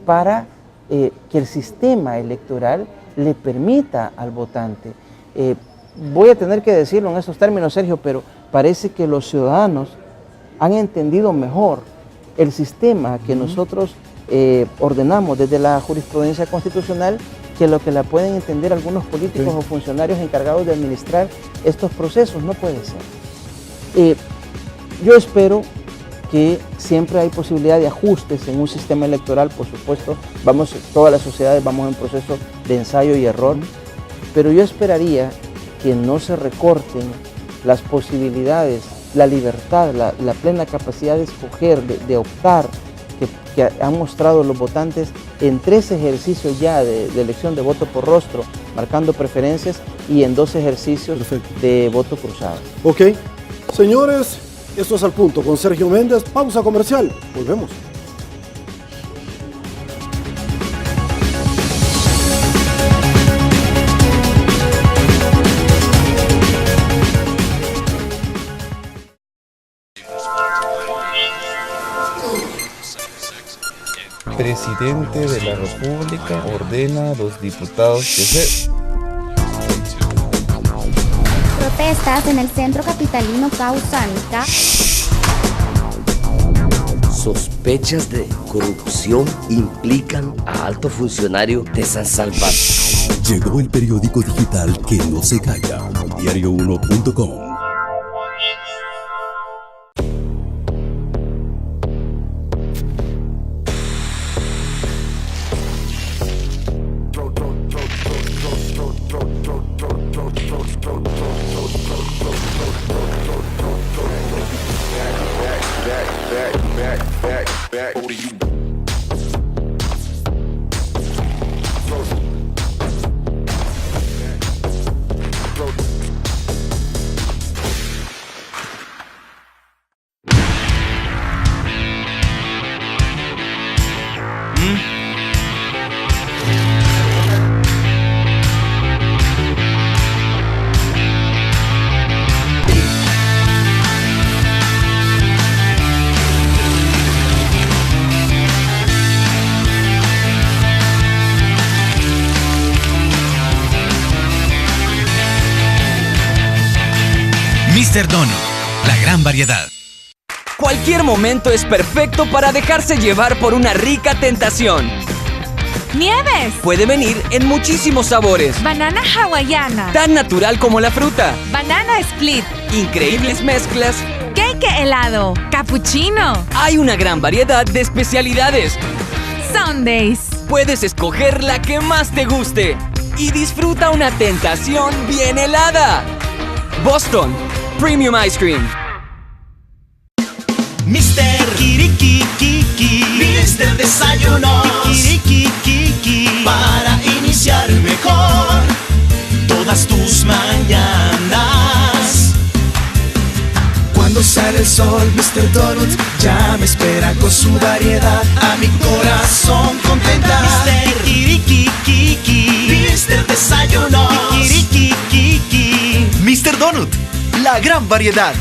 para que el sistema electoral le permita al votante. Voy a tener que decirlo en estos términos, Sergio, pero parece que los ciudadanos han entendido mejor el sistema que nosotros ordenamos desde la jurisprudencia constitucional que lo que la pueden entender algunos políticos o funcionarios encargados de administrar estos procesos. No puede ser. Yo espero que siempre hay posibilidad de ajustes en un sistema electoral, por supuesto, todas las sociedades vamos en proceso de ensayo y error, pero yo esperaría que no se recorten las posibilidades, la libertad, la plena capacidad de escoger, de optar, que han mostrado los votantes en 3 ejercicios ya de elección de voto por rostro, marcando preferencias, y en 2 ejercicios de voto cruzado. Ok, señores, esto es Al Punto con Sergio Méndez. Pausa comercial, volvemos. presidente de la República ordena a los diputados que se... Protestas en el centro capitalino causan Sospechas de corrupción implican a alto funcionario de San Salvador. Llegó el periódico digital que no se calla. Diario1.com. Mr. Donut, la gran variedad. Cualquier momento es perfecto para dejarse llevar por una rica tentación. Nieves. Puede venir en muchísimos sabores. Banana hawaiana. Tan natural como la fruta. Banana split. Increíbles mezclas. Cake helado. Cappuccino. Hay una gran variedad de especialidades. Sundays. Puedes escoger la que más te guste. Y disfruta una tentación bien helada. Boston Premium Ice Cream. Mr. Kirikikiki, Mr. Desayunos, Kirikikiki, para iniciar mejor todas tus mañanas. Cuando sale el sol, Mr. Donut ya me espera con su variedad. A mi corazón contenta. Mr. Kirikikiki, Mr. Desayunos, Kirikikiki. Mr. Donut, la gran variedad.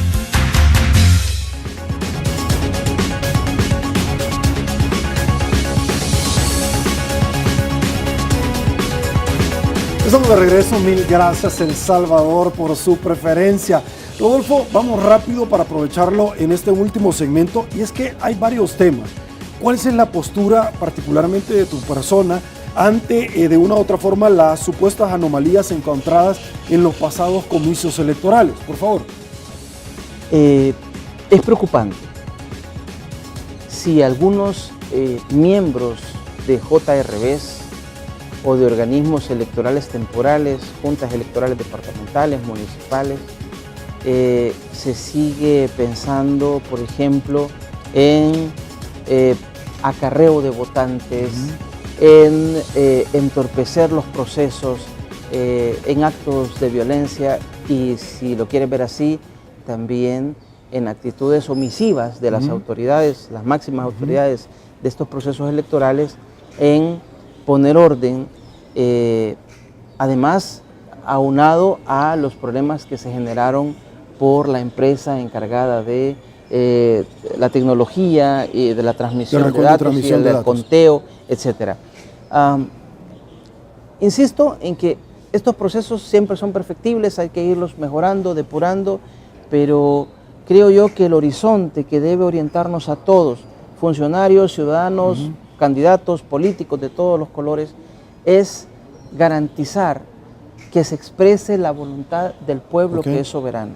Estamos de regreso, mil gracias El Salvador por su preferencia. Rodolfo, vamos rápido para aprovecharlo en este último segmento, y es que hay varios temas. ¿Cuál es la postura particularmente de tu persona ante de una u otra forma las supuestas anomalías encontradas en los pasados comicios electorales? Por favor. Es preocupante. Si algunos miembros de JRBs o de organismos electorales temporales, juntas electorales departamentales, municipales, se sigue pensando, por ejemplo, en acarreo de votantes, en entorpecer los procesos, en actos de violencia y, si lo quieren ver así, también en actitudes omisivas de las autoridades, las máximas autoridades de estos procesos electorales, en poner orden, además aunado a los problemas que se generaron por la empresa encargada de la tecnología y de la transmisión de datos y del conteo, etc. Insisto en que estos procesos siempre son perfectibles, hay que irlos mejorando, depurando, pero creo yo que el horizonte que debe orientarnos a todos, funcionarios, ciudadanos, candidatos, políticos de todos los colores, es garantizar que se exprese la voluntad del pueblo que es soberano.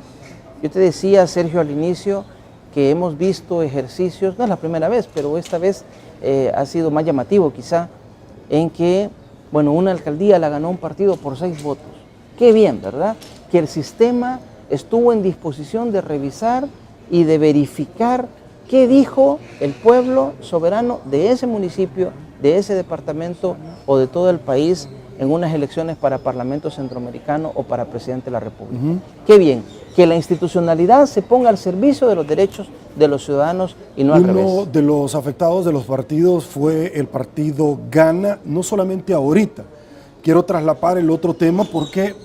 Yo te decía, Sergio, al inicio, que hemos visto ejercicios, no es la primera vez, pero esta vez ha sido más llamativo quizá, en que, bueno, una alcaldía la ganó un partido por 6 votos. Qué bien, ¿verdad? Que el sistema estuvo en disposición de revisar y de verificar qué dijo el pueblo soberano de ese municipio, de ese departamento o de todo el país en unas elecciones para Parlamento Centroamericano o para Presidente de la República. Qué bien, que la institucionalidad se ponga al servicio de los derechos de los ciudadanos y no al revés. Uno de los afectados de los partidos fue el partido Gana, no solamente ahorita. Quiero traslapar el otro tema porque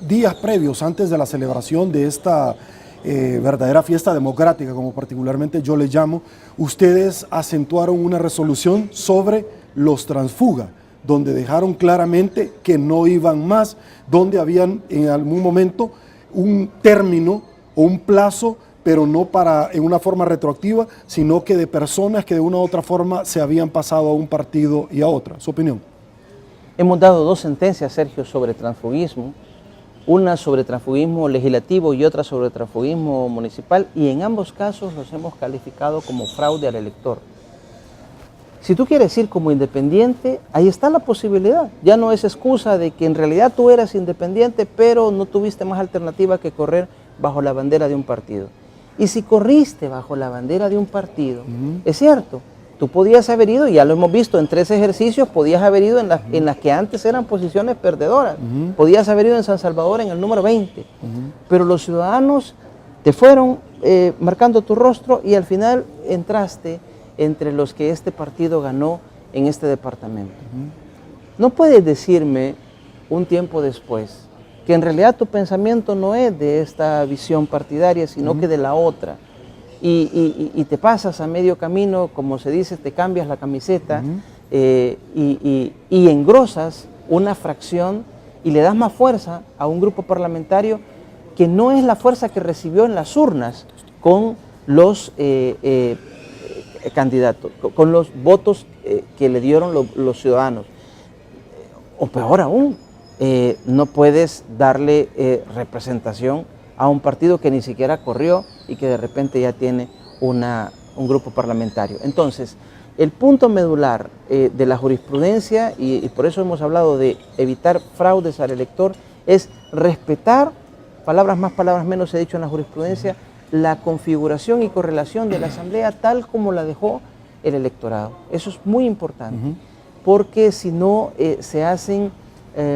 días previos, antes de la celebración de esta verdadera fiesta democrática, como particularmente yo le llamo, ustedes acentuaron una resolución sobre los transfuga, donde dejaron claramente que no iban más, donde habían en algún momento un término o un plazo, pero no en una forma retroactiva, sino que de personas que de una u otra forma se habían pasado a un partido y a otra. ¿Su opinión? Hemos dado 2 sentencias, Sergio, sobre transfugismo, una sobre transfugismo legislativo y otra sobre transfugismo municipal, y en ambos casos los hemos calificado como fraude al elector. Si tú quieres ir como independiente, ahí está la posibilidad. Ya no es excusa de que en realidad tú eras independiente, pero no tuviste más alternativa que correr bajo la bandera de un partido. Y si corriste bajo la bandera de un partido, es cierto, tú podías haber ido, y ya lo hemos visto en 3 ejercicios, podías haber ido en las que antes eran posiciones perdedoras. Podías haber ido en San Salvador en el número 20. Pero los ciudadanos te fueron marcando tu rostro y al final entraste entre los que este partido ganó en este departamento. No puedes decirme un tiempo después que en realidad tu pensamiento no es de esta visión partidaria, sino que de la otra. Y te pasas a medio camino, como se dice, te cambias la camiseta y engrosas una fracción y le das más fuerza a un grupo parlamentario que no es la fuerza que recibió en las urnas con los candidatos, con los votos que le dieron los ciudadanos. O peor aún, no puedes darle representación a un partido que ni siquiera corrió y que de repente ya tiene un grupo parlamentario. Entonces, el punto medular de la jurisprudencia, y por eso hemos hablado de evitar fraudes al elector, es respetar, palabras más, palabras menos, se ha dicho en la jurisprudencia, la configuración y correlación de la Asamblea tal como la dejó el electorado. Eso es muy importante, porque si no se hacen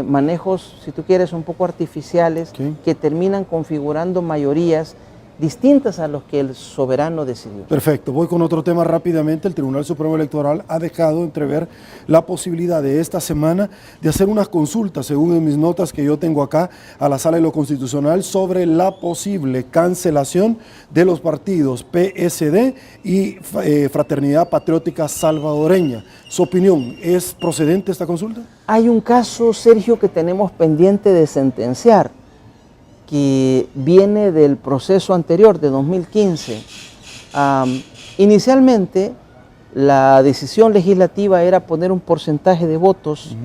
manejos, si tú quieres, un poco artificiales, que terminan configurando mayorías distintas a los que el soberano decidió. Perfecto, voy con otro tema rápidamente. El Tribunal Supremo Electoral ha dejado entrever la posibilidad de esta semana de hacer unas consultas, según en mis notas que yo tengo acá, a la Sala de lo Constitucional sobre la posible cancelación de los partidos PSD y Fraternidad Patriótica Salvadoreña. ¿Su opinión, es procedente esta consulta? Hay un caso, Sergio, que tenemos pendiente de sentenciar, que viene del proceso anterior, de 2015. Inicialmente, la decisión legislativa era poner un porcentaje de votos,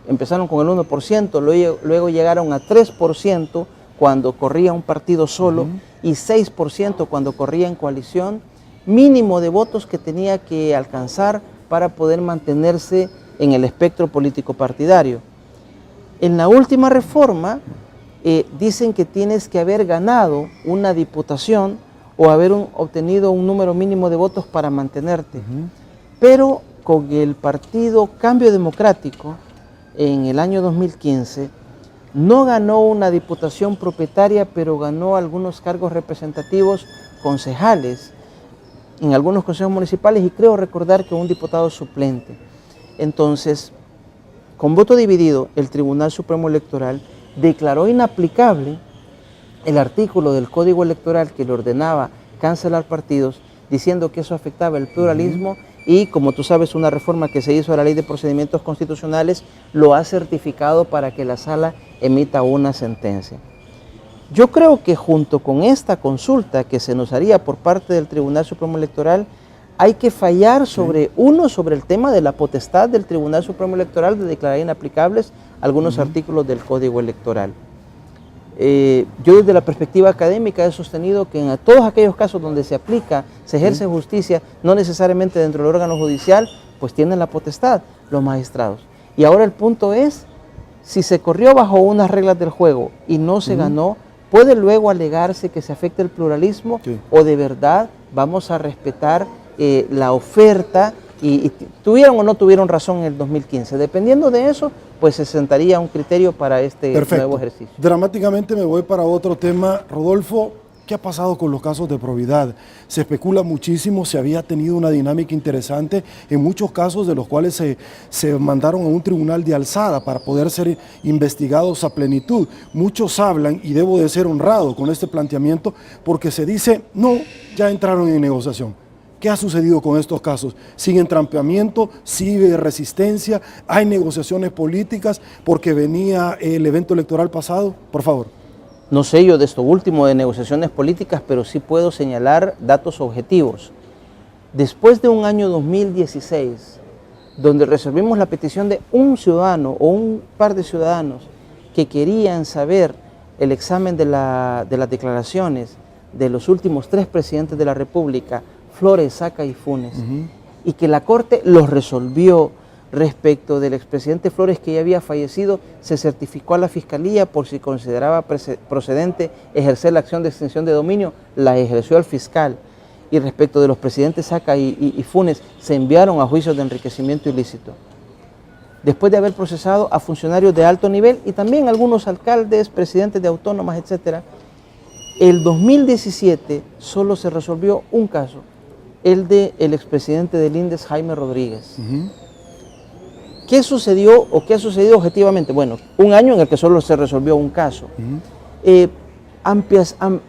empezaron con el 1%, luego llegaron a 3% cuando corría un partido solo y 6% cuando corría en coalición, mínimo de votos que tenía que alcanzar para poder mantenerse en el espectro político partidario. En la última reforma, dicen que tienes que haber ganado una diputación o haber obtenido un número mínimo de votos para mantenerte. Pero con el partido Cambio Democrático, en el año 2015, no ganó una diputación propietaria, pero ganó algunos cargos representativos concejales en algunos consejos municipales y creo recordar que un diputado suplente. Entonces, con voto dividido, el Tribunal Supremo Electoral declaró inaplicable el artículo del Código Electoral que le ordenaba cancelar partidos, diciendo que eso afectaba el pluralismo y, como tú sabes, una reforma que se hizo a la Ley de Procedimientos Constitucionales lo ha certificado para que la Sala emita una sentencia. Yo creo que junto con esta consulta que se nos haría por parte del Tribunal Supremo Electoral, hay que fallar sobre el tema de la potestad del Tribunal Supremo Electoral de declarar inaplicables algunos artículos del Código Electoral. Yo desde la perspectiva académica he sostenido que en todos aquellos casos donde se aplica, se ejerce justicia, no necesariamente dentro del órgano judicial, pues tienen la potestad los magistrados. Y ahora el punto es, si se corrió bajo unas reglas del juego y no se ganó, ¿puede luego alegarse que se afecta el pluralismo o de verdad vamos a respetar la oferta y tuvieron o no tuvieron razón en el 2015? Dependiendo de eso, pues se sentaría un criterio para este nuevo ejercicio. Dramáticamente me voy para otro tema. Rodolfo, ¿Qué ha pasado con los casos de probidad? Se especula muchísimo, se había tenido una dinámica interesante en muchos casos de los cuales se mandaron a un tribunal de alzada para poder ser investigados a plenitud. Muchos hablan, y debo de ser honrado con este planteamiento, porque se dice, no, ya entraron en negociación. ¿Qué ha sucedido con estos casos? ¿Sigue entrampeamiento? ¿Sigue resistencia? ¿Hay negociaciones políticas porque venía el evento electoral pasado? Por favor. No sé yo de esto último de negociaciones políticas, pero sí puedo señalar datos objetivos. Después de un año 2016, donde resolvimos la petición de un ciudadano o un par de ciudadanos que querían saber el examen de las declaraciones de los últimos 3 presidentes de la República, Flores, Saca y Funes, y que la Corte los resolvió. Respecto del expresidente Flores, que ya había fallecido, se certificó a la Fiscalía por si consideraba procedente ejercer la acción de extinción de dominio, la ejerció al fiscal. Y respecto de los presidentes Saca y Funes, se enviaron a juicios de enriquecimiento ilícito. Después de haber procesado a funcionarios de alto nivel y también algunos alcaldes, presidentes de autónomas, etc., el 2017 solo se resolvió un caso, el del expresidente del INDES, Jaime Rodríguez. ¿Qué sucedió o qué ha sucedido objetivamente? Bueno, un año en el que solo se resolvió un caso.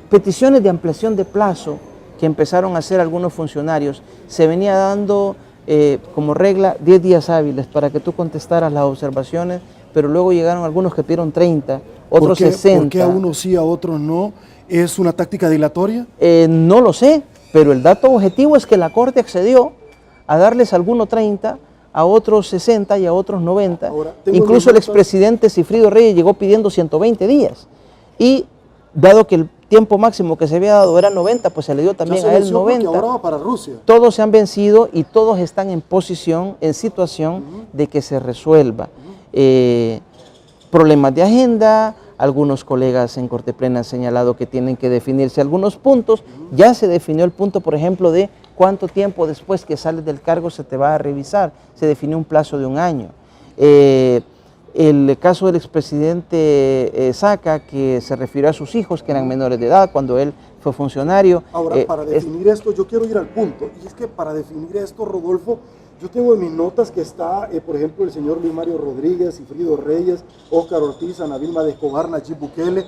Peticiones de ampliación de plazo que empezaron a hacer algunos funcionarios, se venía dando como regla 10 días hábiles para que tú contestaras las observaciones, pero luego llegaron algunos que pidieron 30, otros 60. ¿Por qué a unos sí, a otros no? ¿Es una táctica dilatoria? No lo sé, pero el dato objetivo es que la Corte accedió a darles a algunos 30, a otros 60 y a otros 90. Ahora, incluso el expresidente Sigfrido Reyes llegó pidiendo 120 días. Y dado que el tiempo máximo que se había dado era 90, pues se le dio también a él 90. Ahora va para Rusia. Todos se han vencido y todos están en posición, en situación de que se resuelva. Problemas de agenda, algunos colegas en Corte Plena han señalado que tienen que definirse algunos puntos. Ya se definió el punto, por ejemplo, de cuánto tiempo después que sales del cargo se te va a revisar. Se definió un plazo de 1 año. El caso del expresidente Saca, que se refirió a sus hijos que eran menores de edad cuando él fue funcionario. Ahora, para definir esto, yo quiero ir al punto. Y es que para definir esto, Rodolfo, yo tengo en mis notas que está, por ejemplo, el señor Luis Mario Rodríguez, Sigfrido Reyes, Óscar Ortiz, Ana Vilma de Escobar, Nayib Bukele.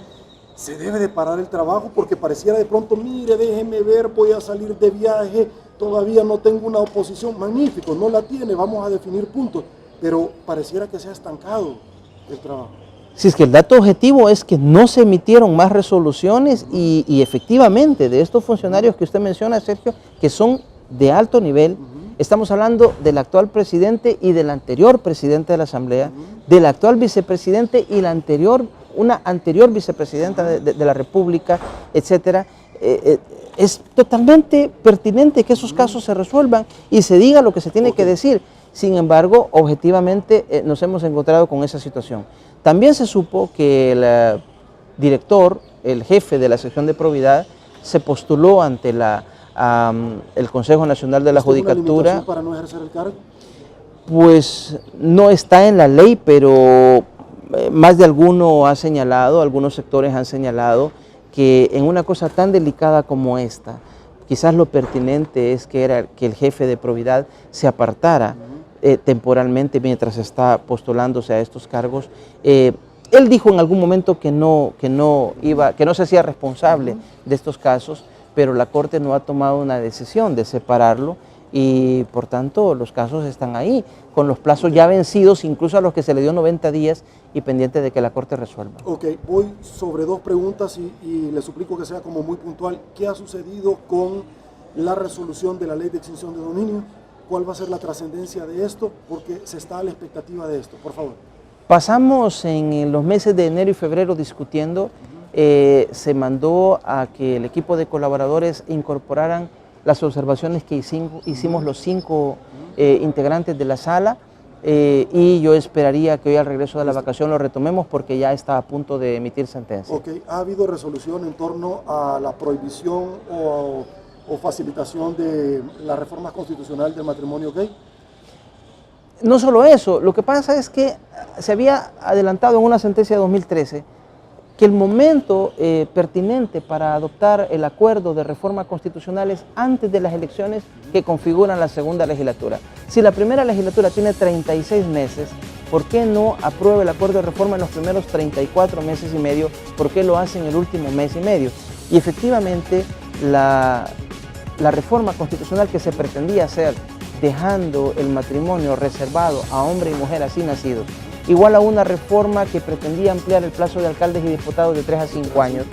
Se debe de parar el trabajo porque pareciera de pronto, mire, déjeme ver, voy a salir de viaje, todavía no tengo una oposición. Magnífico, no la tiene, vamos a definir puntos, pero pareciera que se ha estancado el trabajo. Si es que el dato objetivo es que no se emitieron más resoluciones y efectivamente de estos funcionarios que usted menciona, Sergio, que son de alto nivel, estamos hablando del actual presidente y del anterior presidente de la Asamblea, del actual vicepresidente y una anterior vicepresidenta de la República, etcétera. Es totalmente pertinente que esos casos se resuelvan y se diga lo que se tiene que decir. Sin embargo, objetivamente nos hemos encontrado con esa situación. También se supo que el director, el jefe de la sección de probidad, se postuló ante el Consejo Nacional de la Judicatura. ¿Una para no ejercer el cargo? Pues no está en la ley, pero más de alguno ha señalado, algunos sectores han señalado que en una cosa tan delicada como esta, quizás lo pertinente es que el jefe de probidad se apartara temporalmente mientras está postulándose a estos cargos. Él dijo en algún momento que no se hacía responsable de estos casos, pero la Corte no ha tomado una decisión de separarlo y por tanto los casos están ahí, con los plazos ya vencidos, incluso a los que se le dio 90 días y pendiente de que la Corte resuelva. Ok, voy sobre 2 preguntas y le suplico que sea como muy puntual. ¿Qué ha sucedido con la resolución de la ley de extinción de dominio? ¿Cuál va a ser la trascendencia de esto? Porque se está a la expectativa de esto, por favor. Pasamos en los meses de enero y febrero discutiendo, se mandó a que el equipo de colaboradores incorporaran las observaciones que hicimos los 5 integrantes de la sala y yo esperaría que hoy al regreso de la vacación lo retomemos porque ya está a punto de emitir sentencia. Ok, ¿ha habido resolución en torno a la prohibición o facilitación de la reforma constitucional del matrimonio gay? No solo eso, lo que pasa es que se había adelantado en una sentencia de 2013 que el momento pertinente para adoptar el acuerdo de reforma constitucional es antes de las elecciones que configuran la segunda legislatura. Si la primera legislatura tiene 36 meses, ¿por qué no aprueba el acuerdo de reforma en los primeros 34 meses y medio? ¿Por qué lo hace en el último mes y medio? Y efectivamente la reforma constitucional que se pretendía hacer, dejando el matrimonio reservado a hombre y mujer así nacidos, igual a una reforma que pretendía ampliar el plazo de alcaldes y diputados de 3 a 5 años,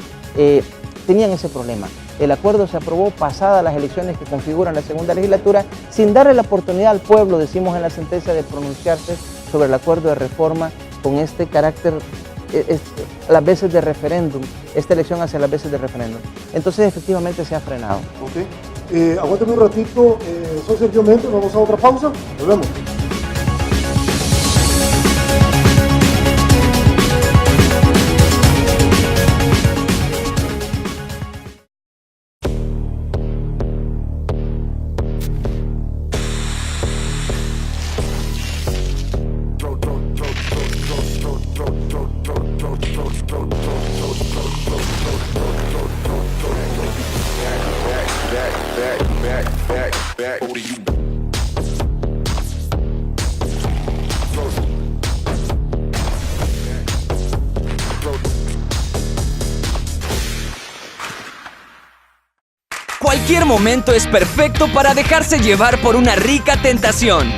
tenían ese problema. El acuerdo se aprobó pasadas las elecciones que configuran la segunda legislatura, sin darle la oportunidad al pueblo, decimos en la sentencia, de pronunciarse sobre el acuerdo de reforma con este carácter, a las veces de referéndum, esta elección hacia las veces de referéndum. Entonces efectivamente se ha frenado. Ok, aguántame un ratito, soy Sergio Méndez, vamos a otra pausa, volvemos. Cualquier momento es perfecto para dejarse llevar por una rica tentación.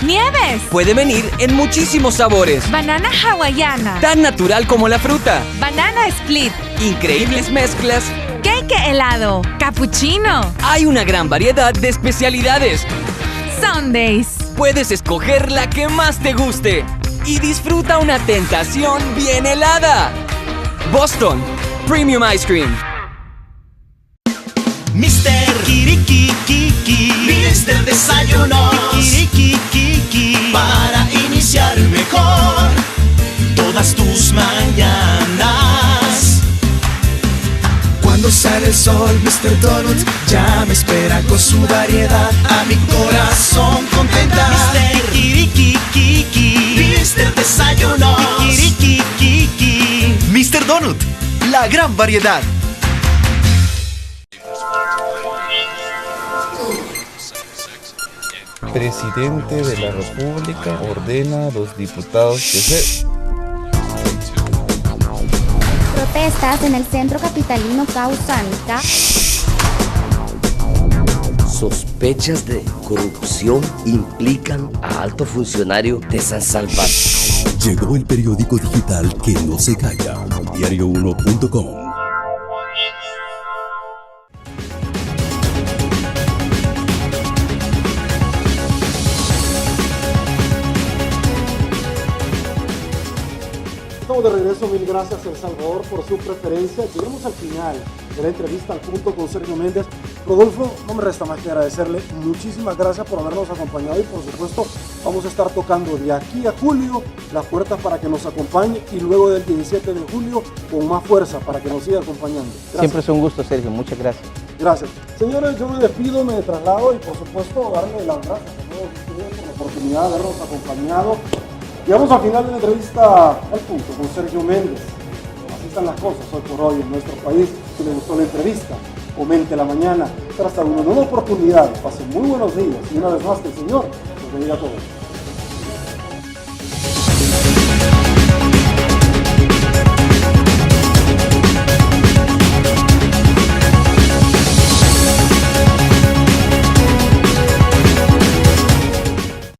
Nieves. Puede venir en muchísimos sabores. Banana hawaiana. Tan natural como la fruta. Banana split. Increíbles mezclas. Cake helado. Cappuccino. Hay una gran variedad de especialidades. Sundays. Puedes escoger la que más te guste y disfruta una tentación bien helada. Boston Premium Ice Cream. Mr. Kirikikiki, Mr. Desayuno, Kirikikiki, para iniciar mejor todas tus mañanas. Cuando sale el sol, Mr. Donut ya me espera con su variedad. A mi corazón contenta. Mr. Kirikikiki, Mr. Desayuno, Kirikikiki, Mr. Donut, la gran variedad. Presidente de la República ordena a los diputados que se... Protestas en el centro capitalino causan Sospechas de corrupción implican a alto funcionario de San Salvador. Llegó el periódico digital que no se calla. Diario1.com. De regreso, mil gracias El Salvador por su preferencia. Llegamos al final de la entrevista al punto con Sergio Méndez. Rodolfo, no me resta más que agradecerle. Muchísimas gracias por habernos acompañado y por supuesto vamos a estar tocando de aquí a julio las puertas para que nos acompañe y luego del 17 de julio con más fuerza para que nos siga acompañando. Gracias. Siempre es un gusto, Sergio. Muchas gracias. Gracias. Señores, yo me despido, me traslado y por supuesto darle las gracias a todos ustedes por la oportunidad de habernos acompañado. Llegamos al final de la entrevista al punto con Sergio Méndez. Así están las cosas hoy por hoy en nuestro país. Si les gustó la entrevista, comente la mañana. Hasta una nueva oportunidad. Pasen muy buenos días y una vez más que el Señor los bendiga a todos.